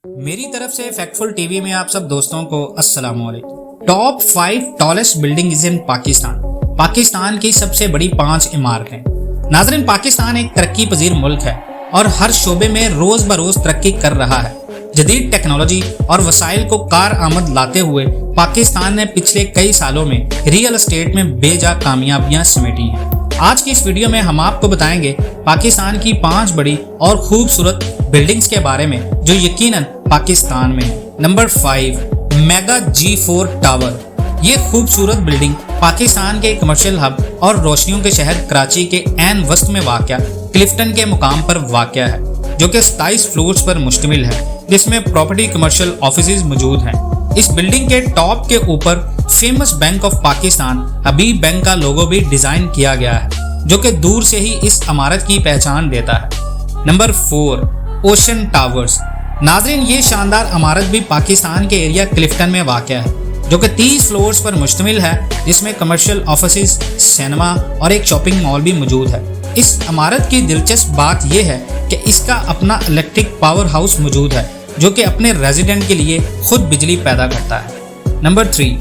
मेरी तरफ से फैक्टफुल टीवी में आप सब दोस्तों को अस्सलाम वालेकुम। Top 5 tallest building in Pakistan की सबसे बड़ी 5 इमारतें। नाज़रीन, पाकिस्तान एक तरक्की पजीर मुल्क है और हर शोबे में रोज बरोज तरक्की कर रहा है। जदीद टेक्नोलॉजी और वसाइल को कार आमद लाते हुए पाकिस्तान ने पिछले कई सालों में रियल एस्टेट में बेजा कामयाबियां समेटी हैं। आज की इस वीडियो में हम आपको बताएंगे पाकिस्तान की 5 बड़ी और खूबसूरत बिल्डिंग्स के बारे में जो यकीनन पाकिस्तान में है। Number 5, mega G4 tower. ये खूबसूरत बिल्डिंग पाकिस्तान के कमर्शियल हब और रोशनियों के शहर कराची के ऐन वस्त में वाक़या क्लिफ्टन के मुकाम पर वाक़या है, जो कि 27 फ्लोर्स पर मुश्तमिल है, जिसमें प्रॉपर्टी कमर्शियल ऑफिसेज मौजूद हैं। इस बिल्डिंग के टॉप के ऊपर famous bank of Pakistan Habib bank का लोगो भी डिजाइन किया गया है, जो कि दूर से ही इस इमारत की पहचान देता है। Number 4, ocean towers. नाज़रीन, ये शानदार इमारत भी पाकिस्तान के एरिया क्लिफ्टन में वाक़या है, जो कि 30 फ्लोर्स पर मुश्तमिल है, जिसमें कमर्शियल ऑफिसेज, सिनेमा और एक शॉपिंग मॉल भी मौजूद है। इस इमारत की दिलचस्प बात यह है कि इसका अपना इलेक्ट्रिक पावर हाउस मौजूद है, जो कि अपने रेजिडेंट के लिए खुद बिजली पैदा करता है। नंबर 3,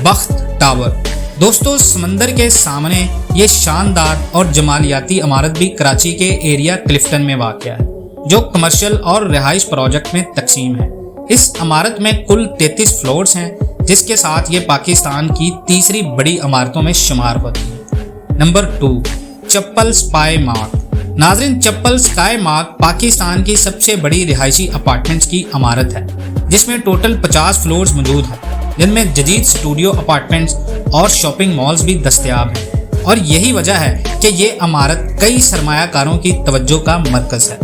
बख्त टावर। दोस्तों, समंदर के सामने ये शानदार और जमालियाती इमारत भी कराची के एरिया क्लिफ्टन में वाक़या है, जो कमर्शियल और रिहाइश प्रोजेक्ट में तकसीम है। इस इमारत में कुल 33 फ्लोर्स हैं, जिसके साथ ये पाकिस्तान की तीसरी बड़ी इमारतों में शुमार होती है। नंबर 2, चप्पल स्काई मार्क। नाज़रीन, चप्पल स्काई मार्क पाकिस्तान की सबसे बड़ी रिहायशी अपार्टमेंट्स की इमारत है, जिसमें टोटल 50 फ्लोर्स मौजूद हैं, जिनमें जदीद स्टूडियो अपार्टमेंट्स और शॉपिंग मॉल्स भी दस्तयाब हैं। और यही वजह है कि ये इमारत कई सरमायाकारों की तवज्जो का मरकज़ है।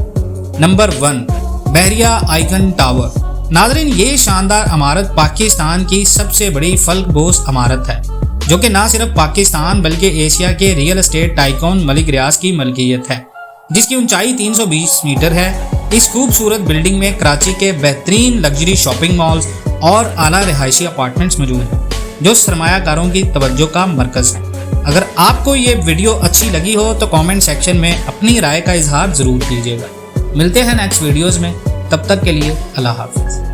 नंबर 1, बहरिया आइकन टावर। नाज़रीन, ये शानदार इमारत पाकिस्तान की सबसे बड़ी फल्कबोस इमारत है, जो कि न सिर्फ पाकिस्तान बल्कि एशिया के रियल एस्टेट टाइकून मलिक रियाज की मलकियत है, जिसकी ऊंचाई 320 मीटर है। इस खूबसूरत बिल्डिंग में कराची के बेहतरीन लग्जरी शॉपिंग मॉल्स और आला रिहायशी अपार्टमेंट्स मौजूद हैं, जो सरमायाकारों की तवज्जो का मरकज़ है। अगर आपको ये वीडियो अच्छी लगी हो तो कमेंट सेक्शन में अपनी राय का इजहार ज़रूर कीजिएगा। मिलते हैं नेक्स्ट वीडियोज़ में, तब तक के लिए अल्लाह हाफ़िज़।